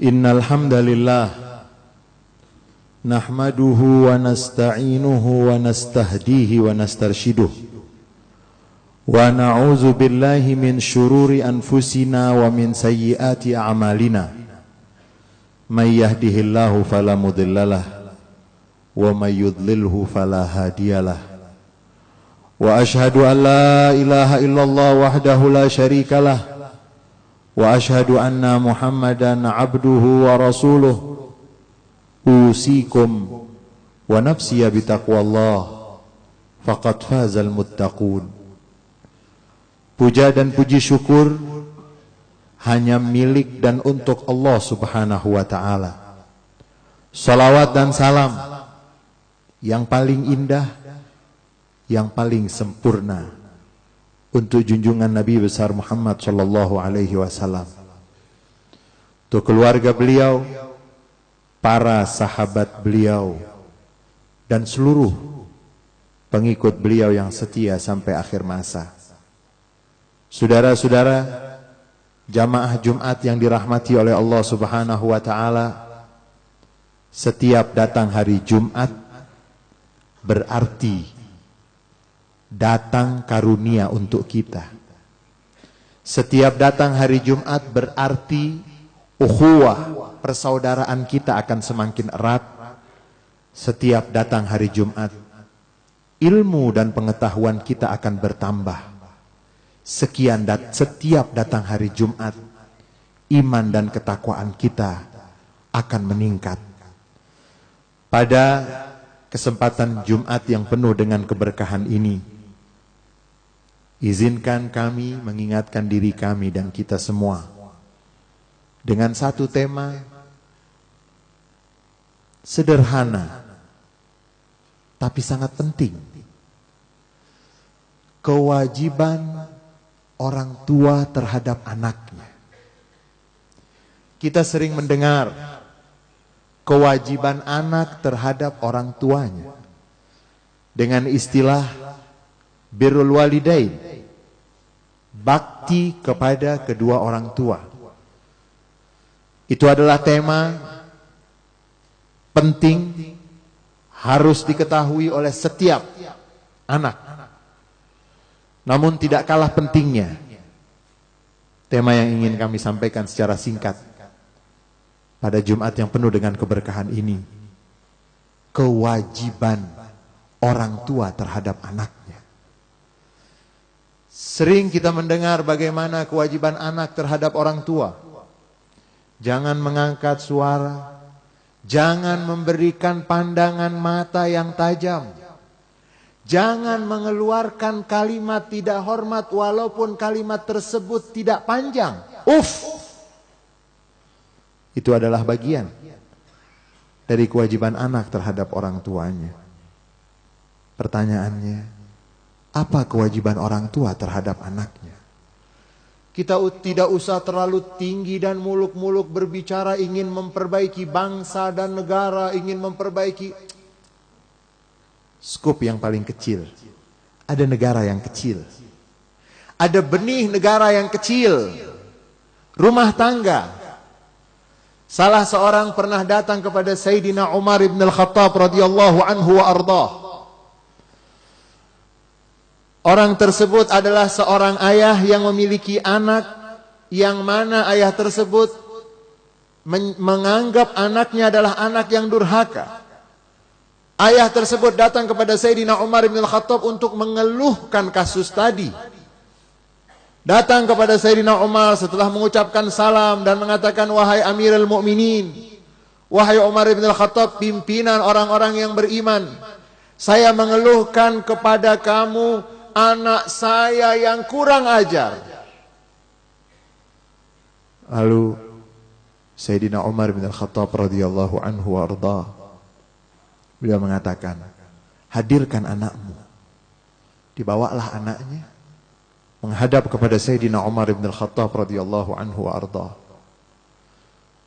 Innal hamdalillah nahmaduhu wa nasta'inuhu wa nastahdihi wa nastarshiduh wa na'udzu billahi min syururi anfusina wa min sayyiati a'malina may yahdihillahu fala mudhillalah wa may yudlilhu fala hadiyalah wa ashhadu an la ilaha illallah wahdahu la syarikalah wa ashhadu anna Muhammadan abduhu wa rasuluh usikum wa nafsiya bitaqwallah faqad fazal muttaqun. Puja dan puji syukur hanya milik dan untuk Allah Subhanahu wa ta'ala. Salawat dan salam yang paling indah, yang paling sempurna untuk junjungan Nabi besar Muhammad sallallahu alaihi wasallam, untuk keluarga beliau, para sahabat beliau, dan seluruh pengikut beliau yang setia sampai akhir masa. Saudara-saudara, jamaah Jumat yang dirahmati oleh Allah Subhanahu wa ta'ala, setiap datang hari Jumat berarti datang karunia untuk kita. Setiap datang hari Jumat berarti ukhuwah, persaudaraan kita akan semakin erat. Setiap datang hari Jumat, ilmu dan pengetahuan kita akan bertambah. Setiap datang hari Jumat, iman dan ketakwaan kita akan meningkat. Pada kesempatan Jumat yang penuh dengan keberkahan ini, izinkan kami mengingatkan diri kami dan kita semua dengan satu tema sederhana tapi sangat penting. Kewajiban orang tua terhadap anaknya. Kita sering mendengar kewajiban anak terhadap orang tuanya dengan istilah birrul walidain, bakti kepada kedua orang tua. Itu adalah tema penting, harus diketahui oleh setiap anak. Namun tidak kalah pentingnya tema yang ingin kami sampaikan secara singkat pada Jumat yang penuh dengan keberkahan ini, kewajiban orang tua terhadap anaknya. Sering kita mendengar bagaimana kewajiban anak terhadap orang tua. Jangan mengangkat suara, jangan memberikan pandangan mata yang tajam, jangan mengeluarkan kalimat tidak hormat walaupun kalimat tersebut tidak panjang. Itu adalah bagian dari kewajiban anak terhadap orang tuanya. Pertanyaannya, apa kewajiban orang tua terhadap anaknya? Kita tidak usah terlalu tinggi dan muluk-muluk berbicara ingin memperbaiki bangsa dan negara, ingin memperbaiki skop yang paling kecil. Ada negara yang kecil, ada benih negara yang kecil, rumah tangga. Salah seorang pernah datang kepada Sayyidina Umar ibn al-Khattab radhiyallahu anhu wa ardhah. Orang tersebut adalah seorang ayah yang memiliki anak yang mana ayah tersebut menganggap anaknya adalah anak yang durhaka. Ayah tersebut datang kepada Sayyidina Umar bin Al-Khattab untuk mengeluhkan kasus tadi. Datang kepada Sayyidina Umar setelah mengucapkan salam dan mengatakan, wahai Amirul Mukminin, wahai Umar bin Al-Khattab, pimpinan orang-orang yang beriman, saya mengeluhkan kepada kamu anak saya yang kurang ajar. Lalu Sayyidina Umar bin Al-Khattab radhiyallahu anhu wa ardhah, beliau mengatakan, hadirkan anakmu. Dibawalah anaknya menghadap kepada Sayyidina Umar bin Al-Khattab radhiyallahu anhu wa ardhah.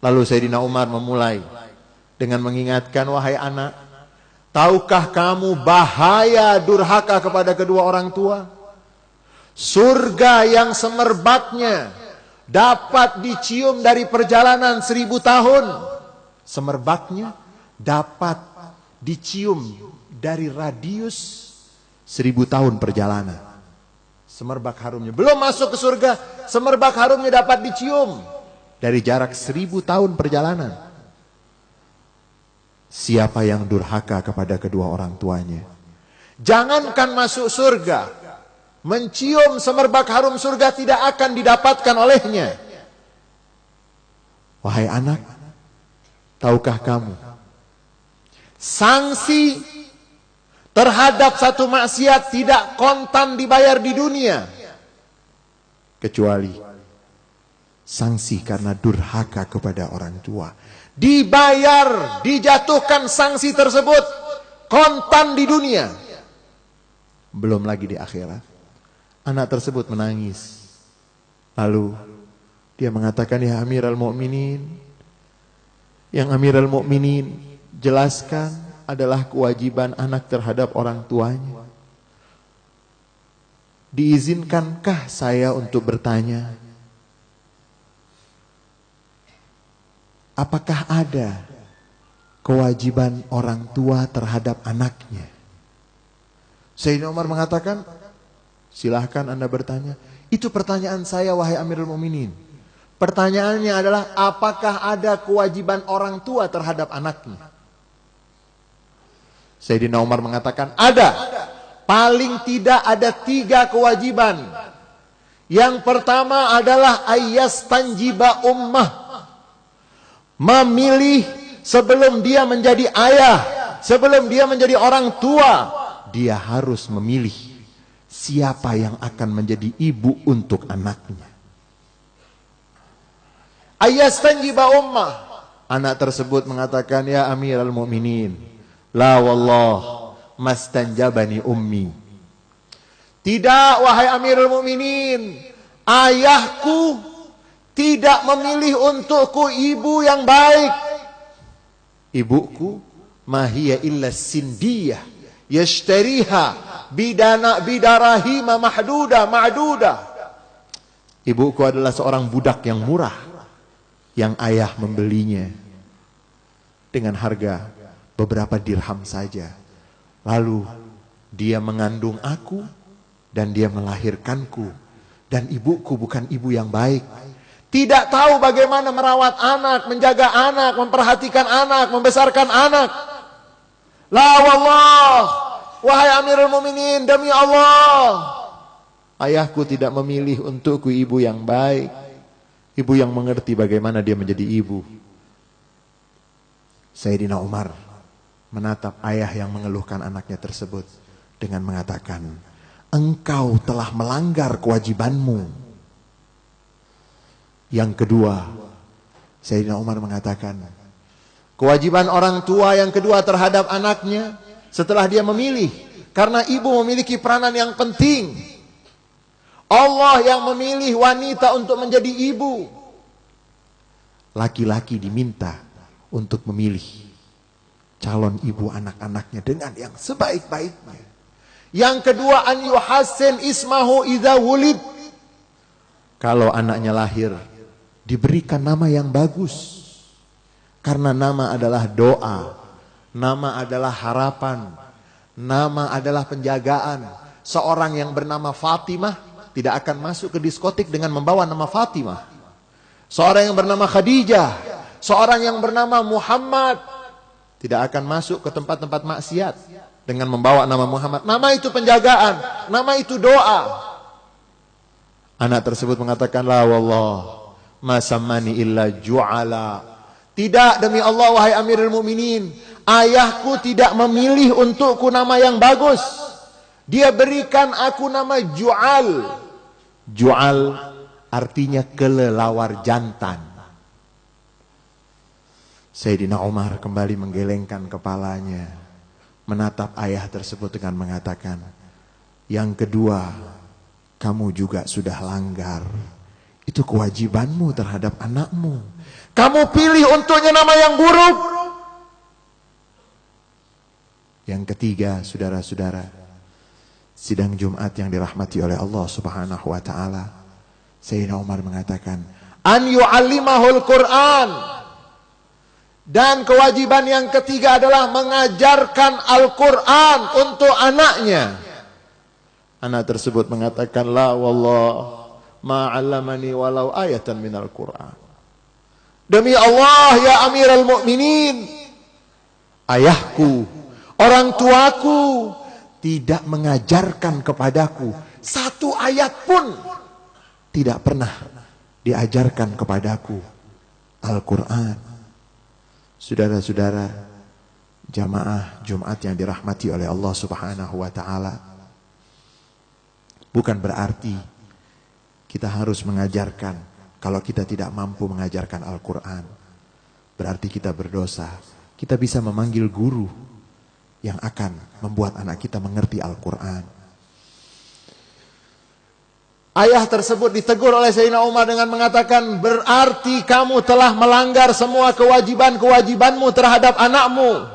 Lalu Sayyidina Umar memulai dengan mengingatkan, wahai anak, tahukah kamu bahaya durhaka kepada kedua orang tua? Surga yang semerbaknya dapat dicium dari perjalanan 1000 tahun. Semerbaknya dapat dicium dari radius 1000 tahun perjalanan. Semerbak harumnya. Belum masuk ke surga, semerbak harumnya dapat dicium dari jarak 1000 tahun perjalanan. Siapa yang durhaka kepada kedua orang tuanya, jangankan masuk surga, mencium semerbak harum surga tidak akan didapatkan olehnya. Wahai anak, tahukah kamu, sanksi terhadap satu maksiat tidak kontan dibayar di dunia, kecuali sanksi karena durhaka kepada orang tua. Dibayar, dijatuhkan sanksi tersebut kontan di dunia, belum lagi di akhirat. Anak tersebut menangis. Lalu dia mengatakan, ya Amiral Mukminin, yang Amiral Mukminin jelaskan adalah kewajiban anak terhadap orang tuanya. Diizinkankah saya untuk bertanya, apakah ada kewajiban orang tua terhadap anaknya? Sayyidina Umar mengatakan, silahkan Anda bertanya. Itu pertanyaan saya, wahai Amirul Mukminin. Pertanyaannya adalah, apakah ada kewajiban orang tua terhadap anaknya? Sayyidina Umar mengatakan, ada. Paling tidak ada 3 kewajiban. Yang pertama adalah ayyastanjiba ummah, memilih sebelum dia menjadi ayah, sebelum dia menjadi orang tua, dia harus memilih siapa yang akan menjadi ibu untuk anaknya. Ayyastanjiba ummah. Anak tersebut mengatakan, ya Amiral Mukminin, la wallah mastanjabani ummi. Tidak, wahai Amirul Mukminin, ayahku tidak memilih untukku ibu yang baik. Ibuku mahiya illa sindiyah yashtariha bidarahima ma'duda. Ibuku adalah seorang budak yang murah, yang ayah membelinya dengan harga beberapa dirham saja. Lalu dia mengandung aku dan dia melahirkanku, dan ibuku bukan ibu yang baik. Tidak tahu bagaimana merawat anak, menjaga anak, memperhatikan anak, membesarkan anak. La wallah, wahai Amirul Mukminin, demi Allah, ayahku tidak memilih untukku ibu yang baik, ibu yang mengerti bagaimana dia menjadi ibu. Sayyidina Umar menatap ayah yang mengeluhkan anaknya tersebut dengan mengatakan, engkau telah melanggar kewajibanmu. Yang kedua, Sayyidina Umar mengatakan, kewajiban orang tua yang kedua terhadap anaknya setelah dia memilih, karena ibu memiliki peranan yang penting. Allah yang memilih wanita untuk menjadi ibu. Laki-laki diminta untuk memilih calon ibu anak-anaknya dengan yang sebaik-baiknya. Yang kedua, an yuhassin ismahu idza wulid. Kalau anaknya lahir, diberikan nama yang bagus. Karena nama adalah doa, nama adalah harapan, nama adalah penjagaan. Seorang yang bernama Fatimah tidak akan masuk ke diskotik dengan membawa nama Fatimah. Seorang yang bernama Khadijah, seorang yang bernama Muhammad tidak akan masuk ke tempat-tempat maksiat dengan membawa nama Muhammad. Nama itu penjagaan, nama itu doa. Anak tersebut mengatakan, la wallah ma sammani illa ju'ala. Tidak, demi Allah wahai Amirul Mukminin, ayahku tidak memilih untukku nama yang bagus. Dia berikan aku nama Ju'al. Ju'al artinya kelelawar jantan. Sayyidina Umar kembali menggelengkan kepalanya, menatap ayah tersebut dengan mengatakan, yang kedua, kamu juga sudah langgar. Itu kewajibanmu terhadap anakmu. Kamu pilih untuknya nama yang buruk. Yang ketiga, saudara-saudara, sidang Jumat yang dirahmati oleh Allah Subhanahu wa taala. Sayyidina Umar mengatakan, an yu'allimahul Qur'an. Dan kewajiban yang ketiga adalah mengajarkan Al-Quran untuk anaknya. Anak tersebut mengatakan, la wallah ma'allamani walau ayatan minal Qur'an. Demi Allah ya Amiral Mukminin, ayahku, orang tuaku tidak mengajarkan kepadaku satu ayat pun, tidak pernah diajarkan kepadaku Al-Quran. Saudara-saudara, jamaah Jumat yang dirahmati oleh Allah Subhanahu wa taala, bukan berarti kita harus mengajarkan kalau kita tidak mampu mengajarkan Al-Quran. Berarti kita berdosa. Kita bisa memanggil guru yang akan membuat anak kita mengerti Al-Quran. Ayah tersebut ditegur oleh Sayyidina Umar dengan mengatakan, berarti kamu telah melanggar semua kewajiban-kewajibanmu terhadap anakmu.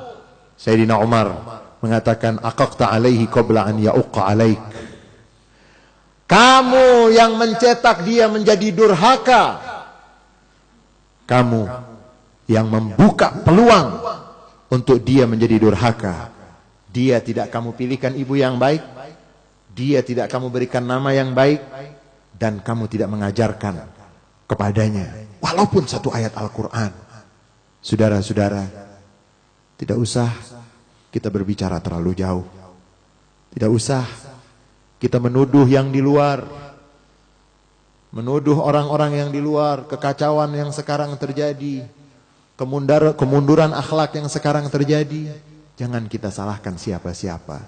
Sayyidina Umar mengatakan, aqaqta alaihi qabla an ya'uqqa alaik. Kamu yang mencetak dia menjadi durhaka. Kamu yang membuka peluang untuk dia menjadi durhaka. Dia tidak kamu pilihkan ibu yang baik. Dia tidak kamu berikan nama yang baik, dan kamu tidak mengajarkan kepadanya walaupun satu ayat Al-Quran. Saudara-saudara, tidak usah kita berbicara terlalu jauh. Tidak usah kita menuduh yang di luar, menuduh orang-orang yang di luar, kekacauan yang sekarang terjadi, kemunduran akhlak yang sekarang terjadi. Jangan kita salahkan siapa-siapa.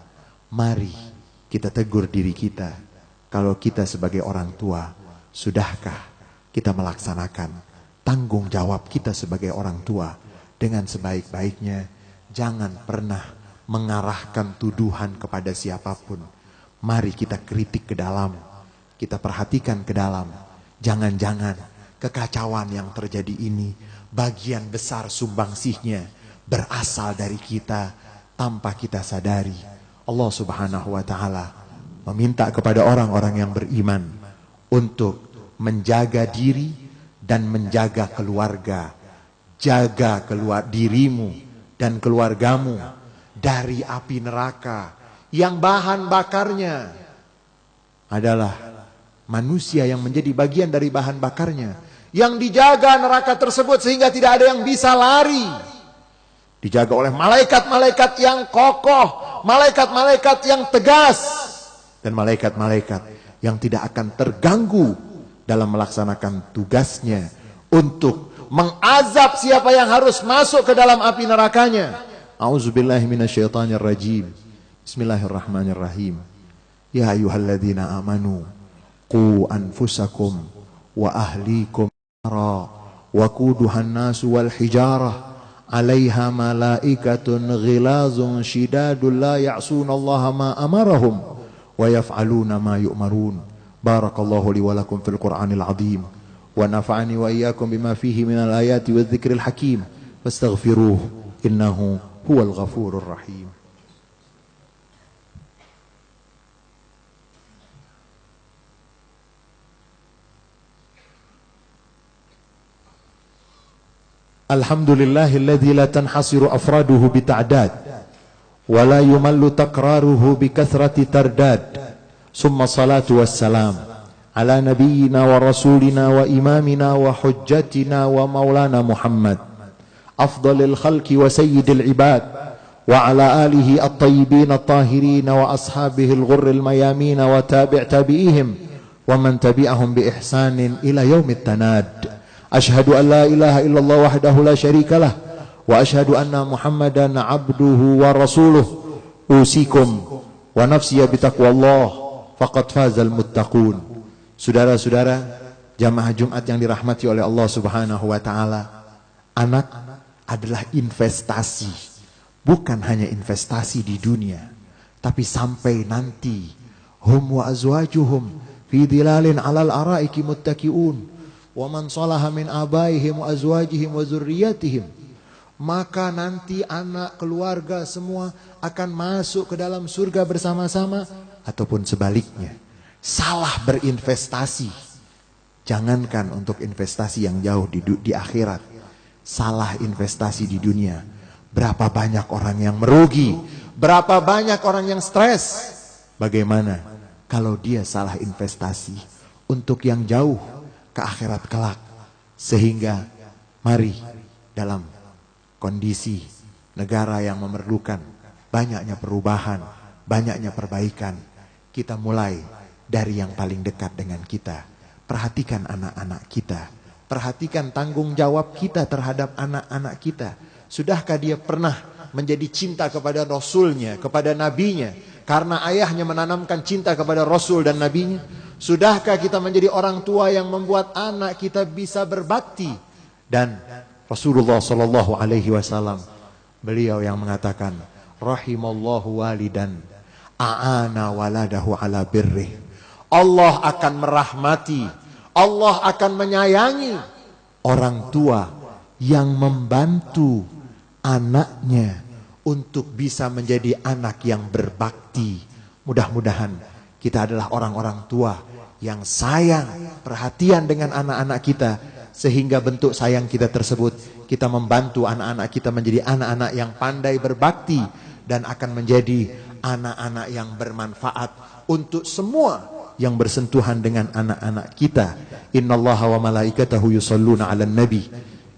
Mari kita tegur diri kita, kalau kita sebagai orang tua, sudahkah kita melaksanakan tanggung jawab kita sebagai orang tua dengan sebaik-baiknya? Jangan pernah mengarahkan tuduhan kepada siapapun. Mari kita kritik ke dalam, kita perhatikan ke dalam. Jangan-jangan kekacauan yang terjadi ini, bagian besar sumbangsihnya berasal dari kita tanpa kita sadari. Allah Subhanahu wa taala meminta kepada orang-orang yang beriman untuk menjaga diri dan menjaga keluarga. Jaga dirimu dan keluargamu dari api neraka yang bahan bakarnya adalah manusia yang menjadi bagian dari bahan bakarnya, yang dijaga neraka tersebut sehingga tidak ada yang bisa lari. Dijaga oleh malaikat-malaikat yang kokoh, malaikat-malaikat yang tegas, dan malaikat-malaikat yang tidak akan terganggu dalam melaksanakan tugasnya untuk mengazab siapa yang harus masuk ke dalam api nerakanya. A'udzubillahi minasyaitonirrajim. Bismillahirrahmanirrahim. Ya ayyuhalladzina amanu qu anfusakum wa ahlikum nara wa quduhan nasu wal hijarah 'alaiha malaikatun ghilazun shidadun la ya'sunallaha ma amarahum wa yaf'aluna ma yu'marun. Barakallahu li wa lakum fil Qur'anil 'azim wa nafa'ani wa iyyakum bima fihi minal ayati wadh-dhikril hakim fastaghfiruhu innahu huwal ghafurur rahim. Alhamdulillahilladzi la tanhasiru afraduhu bita'dad wa la yumallu takraruhu bikathrati tardad. Summa salatu wassalam ala nabiyyina wa rasulina wa imamina wa hujjatina wa maulana Muhammad afdalil khalqi wa sayyidil ibad wa ala alihi at-tayyibin at-tahirin wa ashabihi al-ghurril mayamin wa tabi'ihim wa man tabi'ahum bi ihsanin ila yaumit tanad. Ashhadu an la ilaha illallah wahdahu la syarika lah wa ashhadu anna Muhammadan abduhu wa rasuluh. Usikum wa nafsiya bitaqwallah faqad fazal muttaqun. Saudara-saudara jamaah Jumat yang dirahmati oleh Allah Subhanahu wa taala, anak adalah investasi. Bukan hanya investasi di dunia, tapi sampai nanti hum wa azwajuhum fi dhilalin 'alal araiki muttaqiun. Wa man salaha min abaihim wa azwajihim wa zurriyatihim. Maka nanti anak keluarga semua akan masuk ke dalam surga bersama-sama, ataupun sebaliknya. Salah berinvestasi. Jangankan untuk investasi yang jauh di akhirat, salah investasi di dunia. Berapa banyak orang yang merugi, berapa banyak orang yang stres. Bagaimana kalau dia salah investasi untuk yang jauh ke akhirat kelak. Sehingga mari dalam kondisi negara yang memerlukan banyaknya perubahan, banyaknya perbaikan, kita mulai dari yang paling dekat dengan kita. Perhatikan anak-anak kita. Perhatikan tanggung jawab kita terhadap anak-anak kita. Sudahkah dia pernah menjadi cinta kepada Rasulnya, kepada Nabinya, karena ayahnya menanamkan cinta kepada Rasul dan Nabinya? Sudahkah kita menjadi orang tua yang membuat anak kita bisa berbakti? Dan Rasulullah Shallallahu Alaihi Wasallam, beliau yang mengatakan, rahimallahu walidan a'ana waladahu ala birrih. Allah akan merahmati, Allah akan menyayangi orang tua yang membantu anaknya untuk bisa menjadi anak yang berbakti. Mudah-mudahan kita adalah orang-orang tua yang sayang, perhatian dengan anak-anak kita. Sehingga bentuk sayang kita tersebut, kita membantu anak-anak kita menjadi anak-anak yang pandai berbakti. Dan akan menjadi anak-anak yang bermanfaat untuk semua yang bersentuhan dengan anak-anak kita. Innallaha wa malaikatahu yusalluna 'alan nabi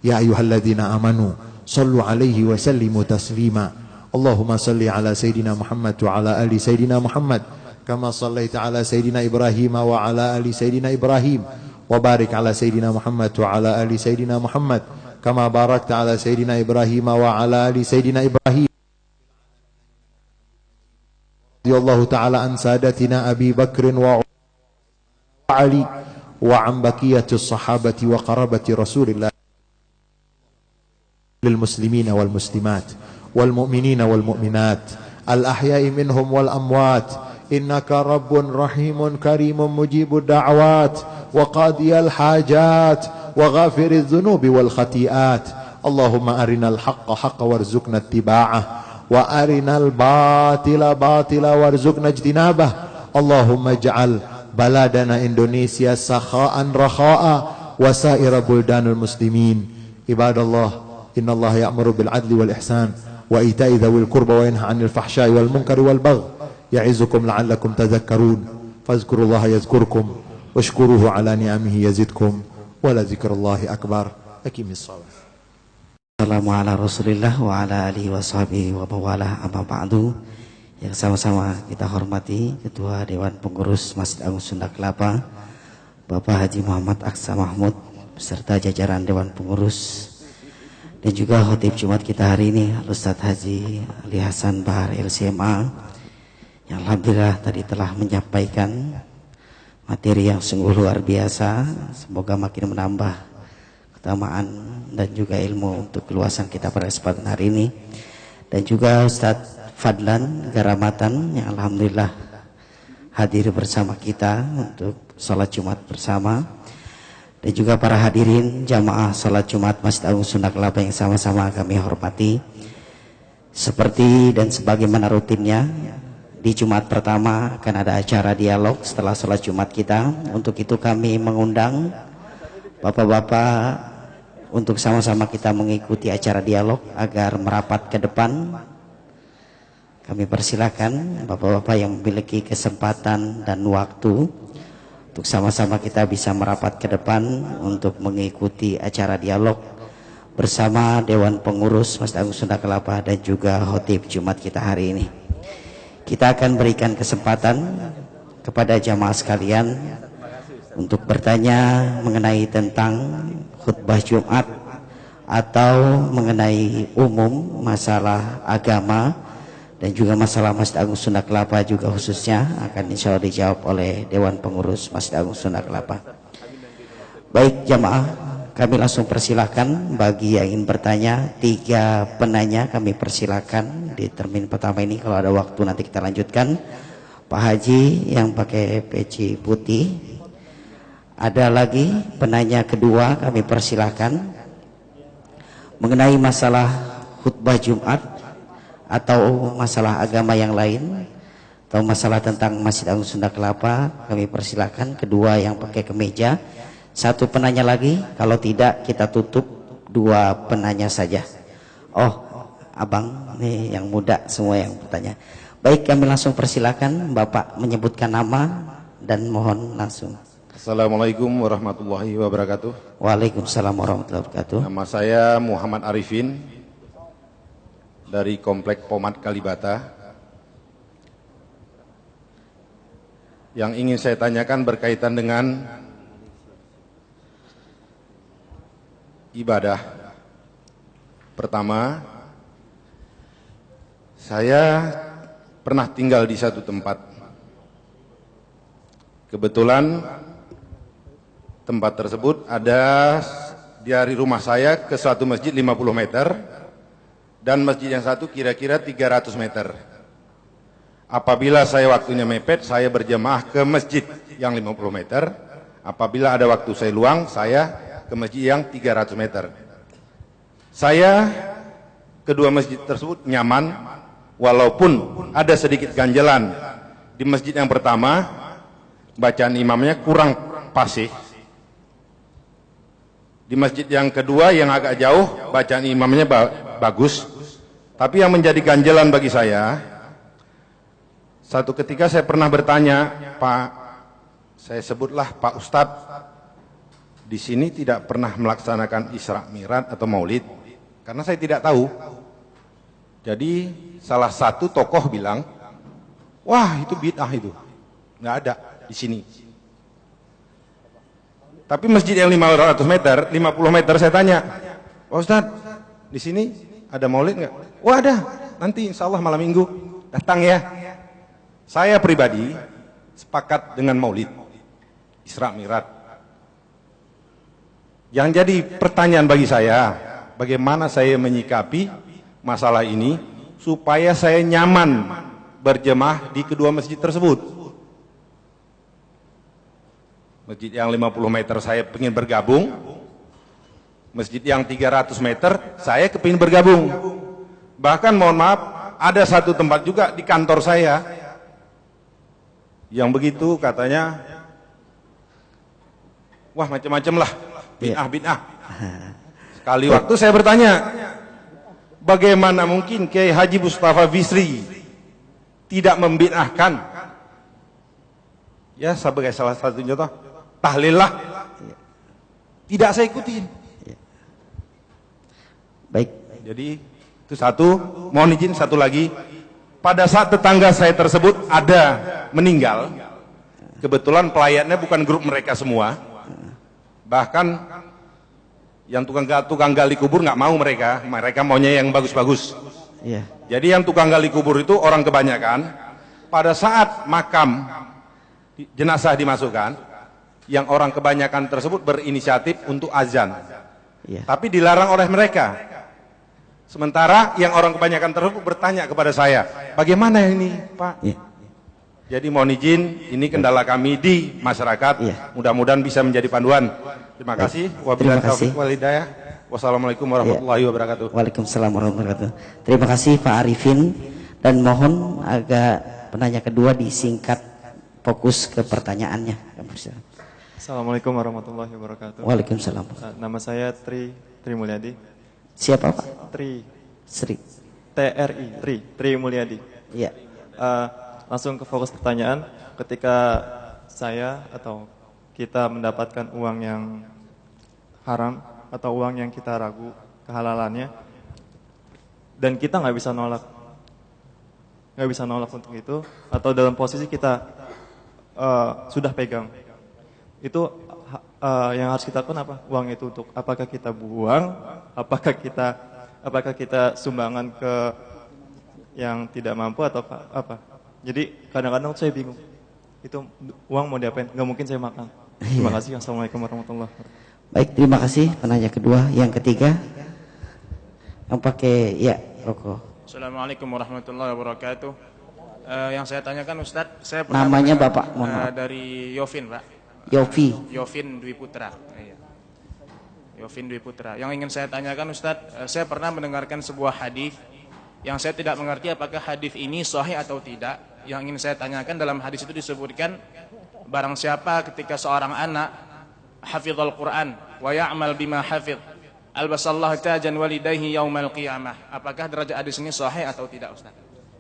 ya ayyuhalladzina amanu sallu 'alaihi wa sallimu taslima. Allahumma salli 'ala sayidina Muhammad wa 'ala ali sayidina Muhammad kama sallaita 'ala sayidina Ibrahim wa 'ala ali sayidina Ibrahim wa barik 'ala sayidina Muhammad wa 'ala ali sayidina Muhammad kama barakta 'ala sayidina Ibrahim wa 'ala ali sayidina Ibrahim. Radhiyallahu ta'ala an sadatina Abi Bakr wa Ali wa an baqiyatis sahabati wa qarabati Rasulillah lil muslimina wal muslimat wal mu'minina wal mu'minat al ahya'i minhum wal amwat innaka rabbun rahimun karimun mujibud da'awat wa qadiyal hajat wa ghafiriz dzunubi wal khati'at. Allahumma arinal haqqa haqqa warzuqna ittiba'ah wa arinal batila batila warzuqna ijtinabah. Allahumma ij'al baladana Indonesia sakha'an rakha'a wa sa'ira buldanul muslimin. Ibadallah, innallaha ya'muru bil adli wal ihsan wa ita'i dzawil qurba wa yanha 'anil fahsya'i wal munkari wal baghi ya'izukum la'allakum tadhakkarun. Fadhkurullaha yazkurkum washkuruhu 'ala ni'amihi yazidkum wa la dzikrullahi akbar. Aqimis shalah. Assalamualaikum warahmatullahi Rasulillah wa ala alihi wa sahbihi wa bawalah amma ba'du. Yang sama-sama kita hormati Ketua Dewan Pengurus Masjid Agung Sunda Kelapa Bapak Haji Muhammad Aksa Mahmud beserta jajaran Dewan Pengurus, dan juga khotib Jumat kita hari ini Ustadz Haji Ali Hasan Bahar LCMA yang alhamdulillah tadi telah menyampaikan materi yang sungguh luar biasa. Semoga makin menambah keutamaan dan juga ilmu untuk keluasan kita pada kesempatan hari ini. Dan juga Ustadz Fadlan Garamatan yang alhamdulillah hadir bersama kita untuk sholat Jumat bersama. Dan juga para hadirin jamaah sholat Jumat Masjid Agung Sunda Kelapa yang sama-sama kami hormati. Seperti dan sebagaimana rutinnya, di Jumat pertama akan ada acara dialog setelah sholat Jumat kita. Untuk itu kami mengundang bapak-bapak untuk sama-sama kita mengikuti acara dialog agar merapat ke depan. Kami persilakan bapak-bapak yang memiliki kesempatan dan waktu untuk sama-sama kita bisa merapat ke depan untuk mengikuti acara dialog bersama Dewan Pengurus Masjid Agung Sunda Kelapa dan juga khotib Jumat kita hari ini. Kita akan berikan kesempatan kepada jamaah sekalian untuk bertanya mengenai tentang khutbah Jumat atau mengenai umum masalah agama dan juga masalah Masjid Agung Sunda Kelapa juga khususnya akan insya Allah dijawab oleh Dewan Pengurus Masjid Agung Sunda Kelapa. Baik jamaah, kami langsung persilahkan bagi yang ingin bertanya. 3 penanya kami persilahkan di termin pertama ini. Kalau ada waktu nanti kita lanjutkan. Pak Haji yang pakai peci putih. Ada lagi penanya kedua, kami persilahkan mengenai masalah khutbah Jumat atau masalah agama yang lain atau masalah tentang Masjid Agung Sunda Kelapa. Kami persilahkan kedua yang pakai kemeja Satu penanya lagi, kalau tidak kita tutup 2 penanya saja. Oh, abang nih yang muda semua yang bertanya. Baik, kami langsung persilakan Bapak menyebutkan nama dan mohon langsung. Assalamualaikum warahmatullahi wabarakatuh. Waalaikumsalam warahmatullahi wabarakatuh. Nama saya Muhammad Arifin dari Komplek Pomat Kalibata. Yang ingin saya tanyakan berkaitan dengan ibadah. Pertama, saya pernah tinggal di satu tempat. Kebetulan tempat tersebut ada dari rumah saya ke suatu masjid 50 meter dan masjid yang satu kira-kira 300 meter. Apabila saya waktunya mepet, saya berjemaah ke masjid yang 50 meter. Apabila ada waktu saya luang, saya ke masjid yang 300 meter. Saya kedua masjid tersebut nyaman, walaupun ada sedikit ganjalan. Di masjid yang pertama, bacaan imamnya kurang fasih. Di masjid yang kedua yang agak jauh, bacaan imamnya bagus. Tapi yang menjadi ganjalan bagi saya, satu ketika saya pernah bertanya, Pak, saya sebutlah Pak Ustadz, di sini tidak pernah melaksanakan Isra Mi'raj atau Maulid, karena saya tidak tahu. Jadi salah satu tokoh bilang, wah itu bid'ah itu, nggak ada di sini. Tapi masjid yang 500 meter, 50 meter saya tanya, Pak Ustadz, di sini ada Maulid nggak? Wah ada, nanti insya Allah malam minggu datang ya. Saya pribadi sepakat dengan Maulid, Isra Mi'raj. Yang jadi pertanyaan bagi saya, bagaimana saya menyikapi masalah ini supaya saya nyaman berjemaah di kedua masjid tersebut. Masjid yang 50 meter saya ingin bergabung, masjid yang 300 meter saya kepingin bergabung. Bahkan mohon maaf, ada satu tempat juga di kantor saya yang begitu katanya, wah macam-macam lah. Bid'ah. Sekali waktu saya bertanya, bagaimana mungkin Kiai Haji Mustafa Bisri tidak membid'ahkan? Ya sebagai salah satu contoh, tahlil lah. Tidak saya ikutin. Baik. Jadi itu satu, mohon izin satu lagi. Pada saat tetangga saya tersebut ada meninggal, kebetulan pelayannya bukan grup mereka semua. Bahkan yang tukang gali kubur nggak mau mereka maunya yang bagus-bagus. Iya. Jadi yang tukang gali kubur itu orang kebanyakan. Pada saat makam jenazah dimasukkan, yang orang kebanyakan tersebut berinisiatif untuk azan. Iya. Tapi dilarang oleh mereka. Sementara yang orang kebanyakan tersebut bertanya kepada saya, bagaimana ini Pak? Iya. Jadi mohon izin, ini kendala kami di masyarakat. Iya. Mudah-mudahan bisa menjadi panduan. Terima kasih. Terima kasih. Wassalamualaikum warahmatullahi wabarakatuh. Waalaikumsalam warahmatullahi wabarakatuh. Terima kasih Pak Arifin, dan mohon agak penanya kedua disingkat, fokus ke pertanyaannya. Assalamualaikum warahmatullahi wabarakatuh. Waalaikumsalam. Nama saya Tri Mulyadi. Siapa Pak? Sri. Tri Mulyadi. Iya. Langsung ke fokus pertanyaan. Ketika saya atau kita mendapatkan uang yang haram atau uang yang kita ragu kehalalannya, dan kita nggak bisa nolak untuk itu, atau dalam posisi kita sudah pegang, itu yang harus kita lakukan apa? Uang itu untuk apakah kita buang, apakah kita sumbangan ke yang tidak mampu atau apa? Jadi kadang-kadang saya bingung, itu uang mau diapain? Nggak mungkin saya makan. Terima kasih. Assalamualaikum warahmatullahi wabarakatuh. Baik, terima kasih penanya kedua. Yang ketiga yang pakai rokok. Assalamualaikum warahmatullahi wabarakatuh. Yang saya tanyakan Ustadz, saya pernah namanya Bapak, mohon maaf. dari Yofin Pak. Yofin Dwi Putra. Iya. Yofin Dwi Putra. Yang ingin saya tanyakan Ustadz, saya pernah mendengarkan sebuah hadis yang saya tidak mengerti apakah hadis ini sahih atau tidak. Yang ingin saya tanyakan, dalam hadis itu disebutkan, barang siapa ketika seorang anak hafizal Quran wa ya'mal bima hafidh albasallahu tajan walidayhi yaumal qiyamah. Apakah derajat hadis ini sahih atau tidak, Ustaz?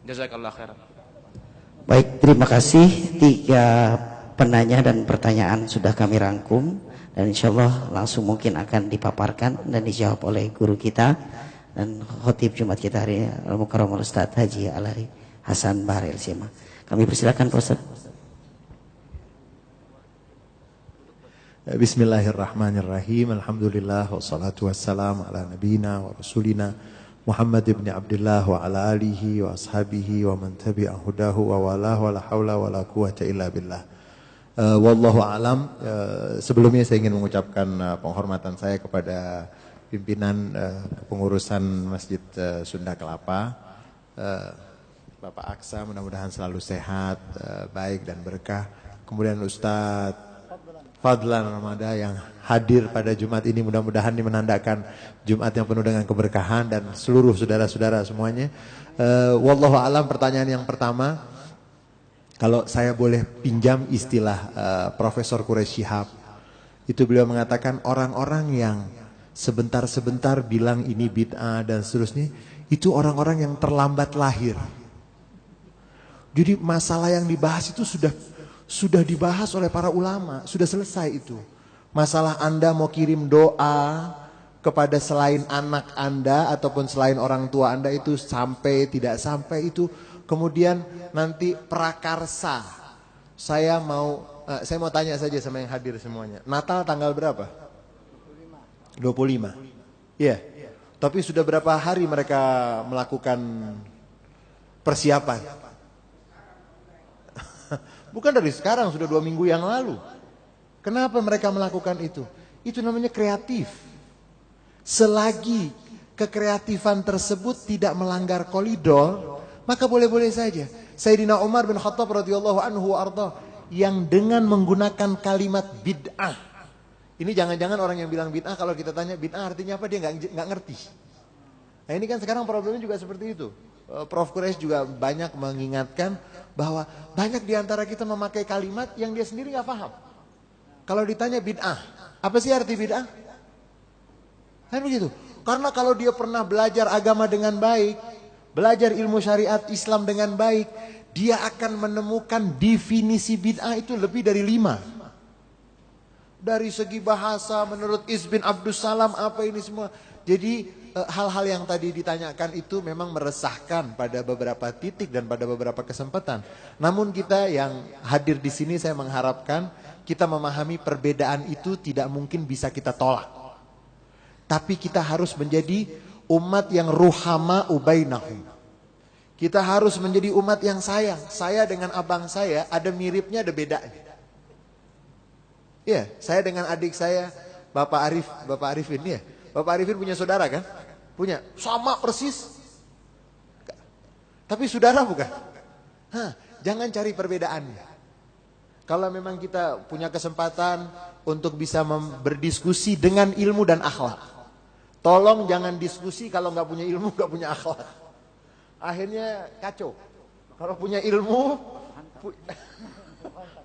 Jazakallah khairan. Baik, terima kasih. 3 penanya dan pertanyaan sudah kami rangkum dan insyaallah langsung mungkin akan dipaparkan dan dijawab oleh guru kita dan khotib Jumat kita hari Al-Mukarram Ustaz Haji Alari Hasan Bahar LCMA. Kami persilakan Pak Ustaz. Bismillahirrahmanirrahim. Alhamdulillah wassalatu wassalamu ala nabiyina wa rasulina Muhammad ibn Abdullah wa ala alihi wa ashabihi wa man tabi'a hudahu wa walah wa la hawla wa la quwwata illa billah. Wallahu alam. Sebelumnya saya ingin mengucapkan penghormatan saya kepada pimpinan kepengurusan Masjid Sunda Kelapa, Bapak Aksa, mudah-mudahan selalu sehat, baik dan berkah. Kemudian Ustadz Fadlan Ramada yang hadir pada Jumat ini, mudah-mudahan ini menandakan Jumat yang penuh dengan keberkahan dan seluruh saudara-saudara semuanya. Wallahu alam. Pertanyaan yang pertama, kalau saya boleh pinjam istilah Profesor Quraish Shihab, itu beliau mengatakan orang-orang yang sebentar-sebentar bilang ini bid'ah dan seterusnya, itu orang-orang yang terlambat lahir. Jadi masalah yang dibahas itu sudah dibahas oleh para ulama, sudah selesai itu. Masalah Anda mau kirim doa kepada selain anak Anda ataupun selain orang tua Anda itu sampai tidak sampai itu. Kemudian nanti prakarsa. Saya mau tanya saja sama yang hadir semuanya. Natal tanggal berapa? 25. Iya. Tapi sudah berapa hari mereka melakukan persiapan? Bukan dari sekarang, sudah 2 minggu yang lalu. Kenapa mereka melakukan itu? Itu namanya kreatif. Selagi kekreatifan tersebut tidak melanggar koridor, maka boleh-boleh saja. Sayyidina Umar bin Khattab radhiyallahu anhu arda, yang dengan menggunakan kalimat bid'ah. Ini jangan-jangan orang yang bilang bid'ah, kalau kita tanya bid'ah artinya apa, dia nggak ngerti. Nah ini kan sekarang problemnya juga seperti itu. Prof. Quraish juga banyak mengingatkan bahwa banyak diantara kita memakai kalimat yang dia sendiri nggak paham. Kalau ditanya bid'ah, apa sih arti bid'ah? Kan begitu. Karena kalau dia pernah belajar agama dengan baik, belajar ilmu syariat Islam dengan baik, dia akan menemukan definisi bid'ah itu lebih dari 5. Dari segi bahasa, menurut Is bin Abdus Salam, apa ini semua. Jadi hal-hal yang tadi ditanyakan itu memang meresahkan pada beberapa titik dan pada beberapa kesempatan. Namun kita yang hadir di sini, saya mengharapkan kita memahami perbedaan itu tidak mungkin bisa kita tolak. Tapi kita harus menjadi umat yang ruhama ubainahum. Kita harus menjadi umat yang sayang. Saya dengan abang saya ada miripnya, ada bedanya. Iya, saya dengan adik saya, Bapak Arifin ya. Bapak Arifin punya saudara kan? Punya, sama persis. Tapi saudara bukan? Jangan cari perbedaannya. Kalau memang kita punya kesempatan untuk bisa berdiskusi dengan ilmu dan akhlak, tolong jangan diskusi kalau nggak punya ilmu, nggak punya akhlak. Akhirnya kacau. Kalau punya ilmu,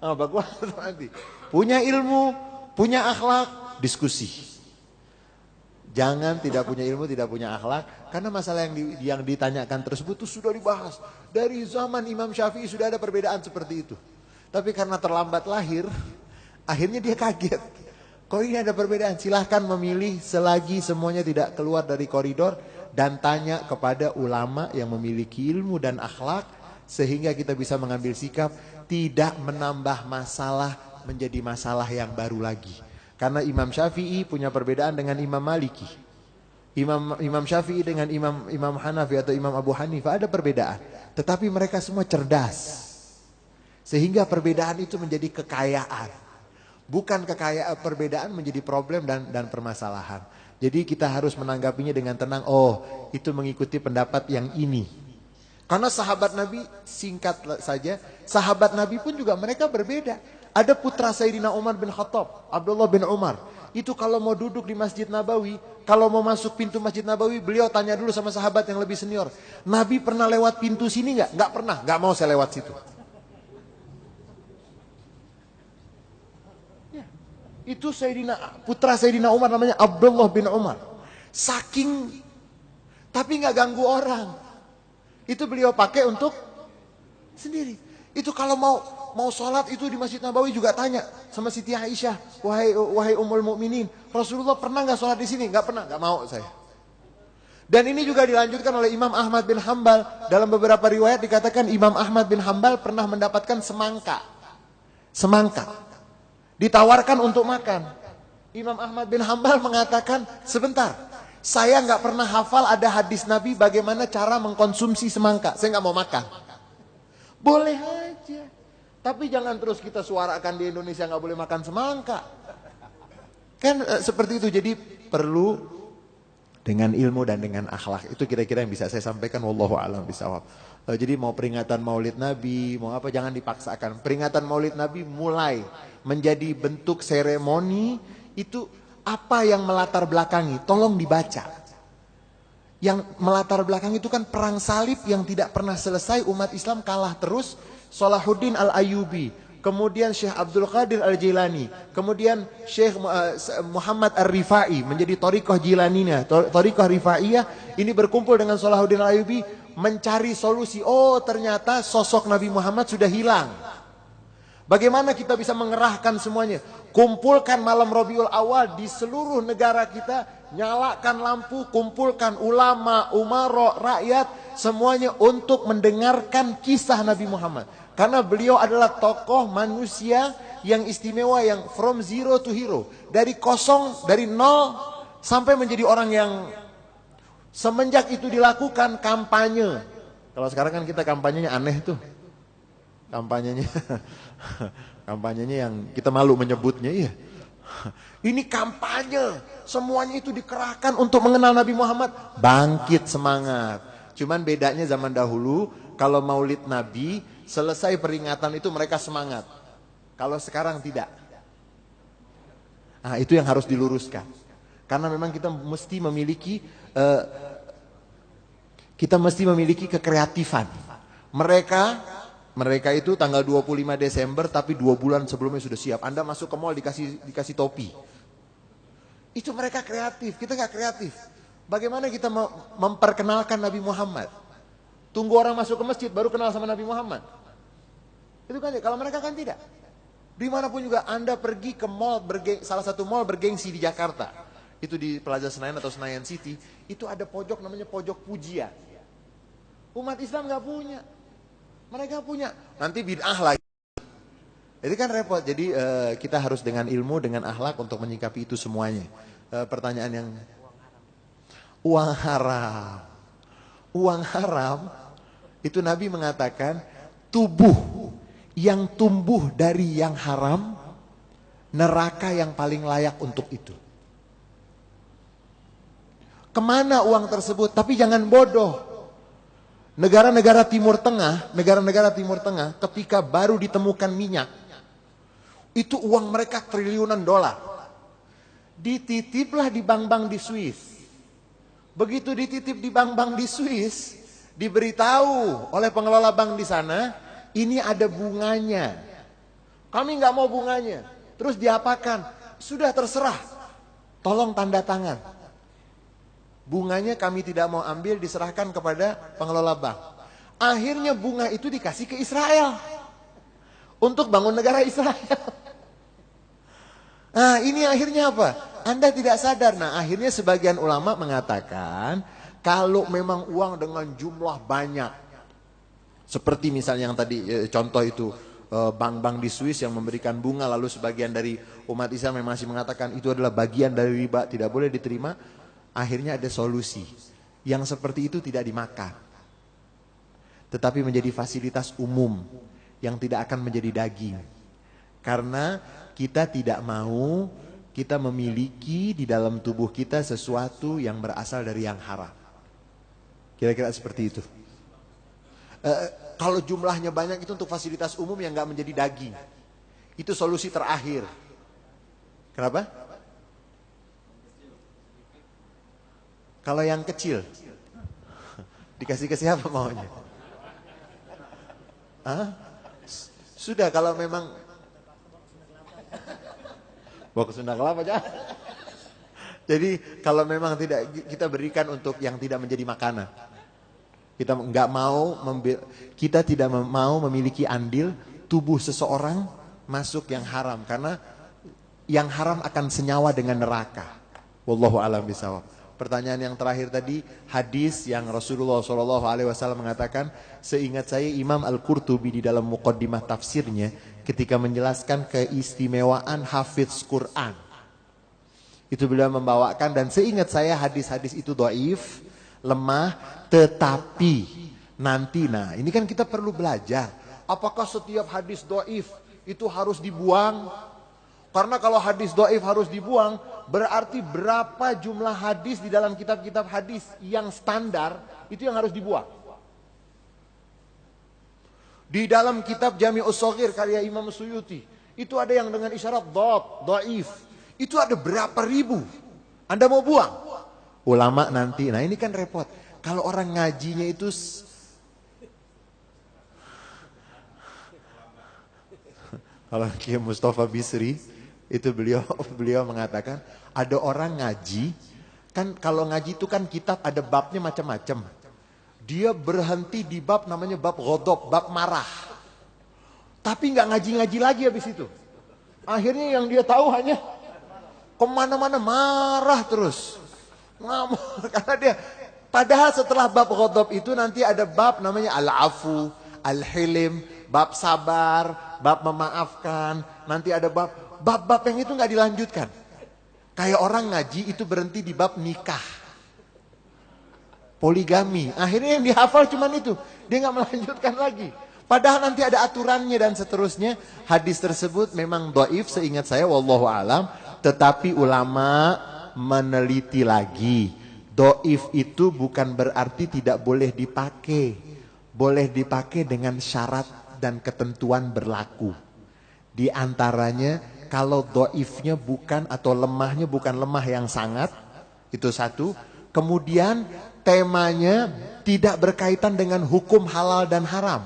bagus nanti. Punya ilmu, punya akhlak, diskusi. Jangan tidak punya ilmu, tidak punya akhlak. Karena masalah yang ditanyakan tersebut itu sudah dibahas. Dari zaman Imam Syafi'i sudah ada perbedaan seperti itu. Tapi karena terlambat lahir, akhirnya dia kaget. Kok ini ada perbedaan? Silahkan memilih selagi semuanya tidak keluar dari koridor. Dan tanya kepada ulama yang memiliki ilmu dan akhlak. Sehingga kita bisa mengambil sikap tidak menambah masalah menjadi masalah yang baru lagi. Karena Imam Syafi'i punya perbedaan dengan Imam Maliki. Imam Syafi'i dengan Imam Hanafi atau Imam Abu Hanifah ada perbedaan. Tetapi mereka semua cerdas. Sehingga perbedaan itu menjadi kekayaan. Bukan perbedaan menjadi problem dan permasalahan. Jadi kita harus menanggapinya dengan tenang. Oh, itu mengikuti pendapat yang ini. Karena sahabat Nabi, singkat saja, sahabat Nabi pun juga mereka berbeda. Ada putra Sayyidina Umar bin Khattab, Abdullah bin Umar. Itu kalau mau duduk di Masjid Nabawi, kalau mau masuk pintu Masjid Nabawi, beliau tanya dulu sama sahabat yang lebih senior. Nabi pernah lewat pintu sini nggak? Nggak pernah, nggak mau saya lewat situ. Ya, Itu putra Sayyidina Umar namanya Abdullah bin Umar. Saking, tapi nggak ganggu orang. Itu beliau pakai untuk sendiri. Itu kalau mau sholat itu di Masjid Nabawi juga tanya sama Siti Aisyah, wahai Ummul Mukminin, Rasulullah pernah nggak sholat di sini? Nggak pernah, nggak mau saya. Dan ini juga dilanjutkan oleh Imam Ahmad bin Hambal. Dalam beberapa riwayat dikatakan Imam Ahmad bin Hambal pernah mendapatkan semangka. Ditawarkan untuk makan. Imam Ahmad bin Hambal mengatakan, sebentar, saya nggak pernah hafal ada hadis Nabi bagaimana cara mengkonsumsi semangka. Saya nggak mau makan. Boleh aja. Tapi jangan terus kita suarakan di Indonesia nggak boleh makan semangka. Kan seperti itu. Jadi perlu dengan ilmu dan dengan akhlak. Itu kira-kira yang bisa saya sampaikan. Wallahu a'lam bishawab. Jadi mau peringatan Maulid Nabi, mau apa, jangan dipaksakan. Peringatan Maulid Nabi mulai menjadi bentuk seremoni, itu apa yang melatar belakangi, tolong dibaca. Yang melatar belakang itu kan perang salib yang tidak pernah selesai, umat Islam kalah terus. Salahuddin Al-Ayyubi, kemudian Syekh Abdul Qadir Al-Jilani, kemudian Syekh Muhammad Ar-Rifai menjadi Thariqah Jilaniyah, Thariqah Rifaiyah. Ini berkumpul dengan Salahuddin Al-Ayyubi mencari solusi. Oh, ternyata sosok Nabi Muhammad sudah hilang. Bagaimana kita bisa mengerahkan semuanya? Kumpulkan malam Rabiul Awal di seluruh negara kita, nyalakan lampu, kumpulkan ulama, umara, rakyat, semuanya untuk mendengarkan kisah Nabi Muhammad. Karena beliau adalah tokoh manusia yang istimewa, yang from zero to hero. Dari kosong, dari nol, sampai menjadi orang yang semenjak itu dilakukan kampanye. Kalau sekarang kan kita kampanyenya aneh tuh. Kampanyenya yang kita malu menyebutnya, iya. Ini kampanye, semuanya itu dikerahkan untuk mengenal Nabi Muhammad. Bangkit semangat. Cuman bedanya zaman dahulu, kalau Maulid Nabi, selesai peringatan itu mereka semangat. Kalau sekarang tidak. Nah, itu yang harus diluruskan. Karena memang kita mesti memiliki kekreatifan. Mereka itu tanggal 25 Desember tapi 2 bulan sebelumnya sudah siap. Anda masuk ke mall dikasih topi. Itu mereka kreatif, kita nggak kreatif. Bagaimana kita memperkenalkan Nabi Muhammad? Tunggu orang masuk ke masjid baru kenal sama Nabi Muhammad. Itu kan, kalau mereka kan tidak. Dimanapun juga Anda pergi ke mall, salah satu mall bergengsi di Jakarta. Itu di Plaza Senayan atau Senayan City. Itu ada pojok namanya pojok pujian. Umat Islam nggak punya. Mereka punya. Nanti bid'ah lagi. Itu kan repot. Jadi kita harus dengan ilmu, dengan akhlak untuk menyikapi itu semuanya. Pertanyaan yang uang haram. Uang haram itu Nabi mengatakan tubuh yang tumbuh dari yang haram, neraka yang paling layak untuk itu. Kemana uang tersebut? Tapi jangan bodoh. Negara-negara Timur Tengah, ketika baru ditemukan minyak, itu uang mereka triliunan dolar. Dititiplah di bank-bank di Swiss. Begitu dititip di bank-bank di Swiss, diberitahu oleh pengelola bank di sana, ini ada bunganya. Kami nggak mau bunganya. Terus diapakan? Sudah terserah. Tolong tanda tangan. Bunganya kami tidak mau ambil, diserahkan kepada pengelola bank. Akhirnya bunga itu dikasih ke Israel. Untuk bangun negara Israel. Nah, ini akhirnya apa? Anda tidak sadar. Nah, akhirnya sebagian ulama mengatakan, kalau memang uang dengan jumlah banyak, seperti misalnya yang tadi contoh itu, bank-bank di Swiss yang memberikan bunga, lalu sebagian dari umat Islam yang masih mengatakan itu adalah bagian dari riba, tidak boleh diterima. Akhirnya ada solusi. Yang seperti itu tidak dimakan, tetapi menjadi fasilitas umum yang tidak akan menjadi daging. Karena kita tidak mau kita memiliki di dalam tubuh kita sesuatu yang berasal dari yang haram. Kira-kira seperti itu. Kalau jumlahnya banyak itu untuk fasilitas umum yang gak menjadi daging. Itu solusi terakhir. Kenapa? Kalau yang kecil, dikasih ke siapa maunya? Sudah, kalau memang Bawa ke Sunda Kelapa aja. Jadi kalau memang tidak, kita berikan untuk yang tidak menjadi makanan. Kita kita tidak mau memiliki andil tubuh seseorang masuk yang haram, karena yang haram akan senyawa dengan neraka. Wallahu a'lam bishawab. Pertanyaan yang terakhir tadi, hadis yang Rasulullah SAW mengatakan, seingat saya Imam Al-Qurtubi di dalam muqaddimah tafsirnya ketika menjelaskan keistimewaan hafidz Quran, itu beliau membawakan, dan seingat saya hadis-hadis itu dhaif, lemah, tetapi nanti, nah ini kan kita perlu belajar, apakah setiap hadis dhaif itu harus dibuang? Karena kalau hadis dhaif harus dibuang, berarti berapa jumlah hadis di dalam kitab-kitab hadis yang standar itu yang harus dibuang. Di dalam kitab Jami'us Shaghir karya Imam Suyuti, itu ada yang dengan isyarat dhaif. Itu ada berapa ribu. Anda mau buang? Ulama nanti, nah ini kan repot. Kalau orang ngajinya itu, kalau Kiai Mustafa Bisri, itu beliau mengatakan, ada orang ngaji, kan kalau ngaji itu kan kitab ada babnya macam-macam. Dia berhenti di bab namanya bab ghadab, bab marah. Tapi nggak ngaji-ngaji lagi habis itu. Akhirnya yang dia tahu hanya kemana-mana marah terus, ngamuk, karena dia, padahal setelah bab ghadab itu nanti ada bab namanya al-afu, al-hilim, bab sabar, bab memaafkan, nanti ada bab yang itu nggak dilanjutkan. Kayak orang ngaji itu berhenti di bab nikah, poligami, akhirnya yang dihafal cuman itu, dia nggak melanjutkan lagi. Padahal nanti ada aturannya dan seterusnya. Hadis tersebut memang dhaif seingat saya, wallahu alam. Tetapi ulama meneliti lagi, dhaif itu bukan berarti tidak boleh dipakai. Boleh dipakai dengan syarat dan ketentuan berlaku. Di antaranya kalau dhaifnya bukan, atau lemahnya bukan lemah yang sangat, itu satu. Kemudian temanya tidak berkaitan dengan hukum halal dan haram.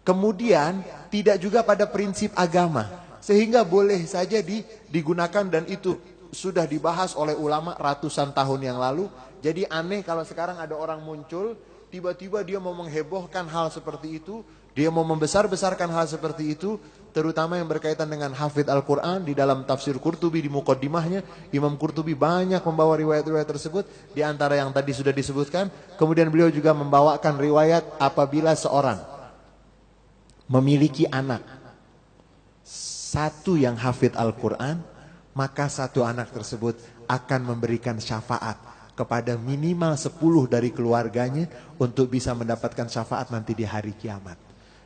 Kemudian tidak juga pada prinsip agama. Sehingga boleh saja digunakan, dan itu sudah dibahas oleh ulama ratusan tahun yang lalu. Jadi aneh kalau sekarang ada orang muncul, tiba-tiba dia mau menghebohkan hal seperti itu, dia mau membesar-besarkan hal seperti itu, terutama yang berkaitan dengan hafidz Al-Quran. Di dalam tafsir Qurtubi di muqaddimahnya, Imam Qurtubi banyak membawa riwayat-riwayat tersebut, di antara yang tadi sudah disebutkan. Kemudian beliau juga membawakan riwayat apabila seorang memiliki anak, satu yang hafidz Al-Quran, maka satu anak tersebut akan memberikan syafaat kepada minimal 10 dari keluarganya untuk bisa mendapatkan syafaat nanti di hari kiamat.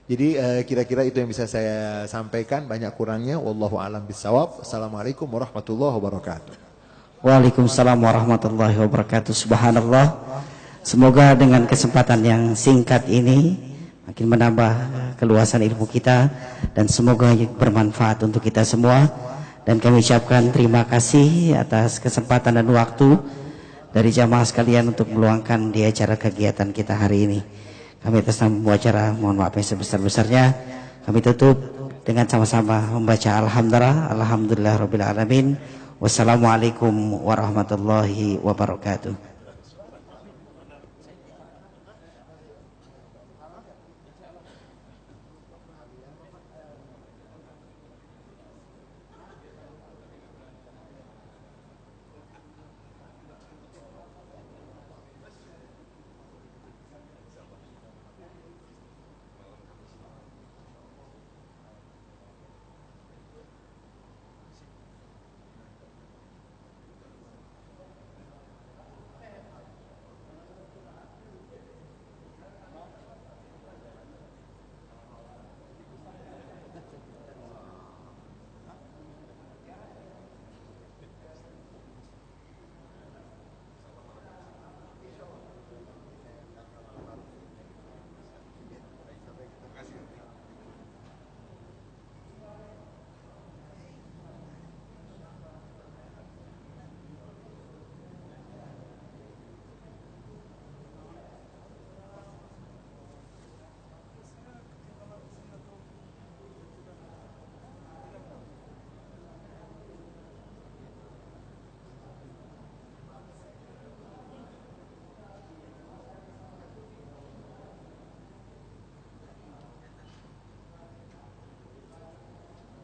Jadi kira-kira itu yang bisa saya sampaikan, banyak kurangnya. Wallahu a'lam bishawab. Assalamualaikum warahmatullahi wabarakatuh. Waalaikumsalam warahmatullahi wabarakatuh. Subhanallah. Semoga dengan kesempatan yang singkat ini makin menambah keluasan ilmu kita, dan semoga bermanfaat untuk kita semua. Dan kami ucapkan terima kasih atas kesempatan dan waktu dari jamaah sekalian untuk meluangkan di acara kegiatan kita hari ini. Kami atas nama acara mohon maaf yang sebesar-besarnya. Kami tutup dengan sama-sama membaca alhamdulillah rabbil alamin. Wassalamualaikum warahmatullahi wabarakatuh.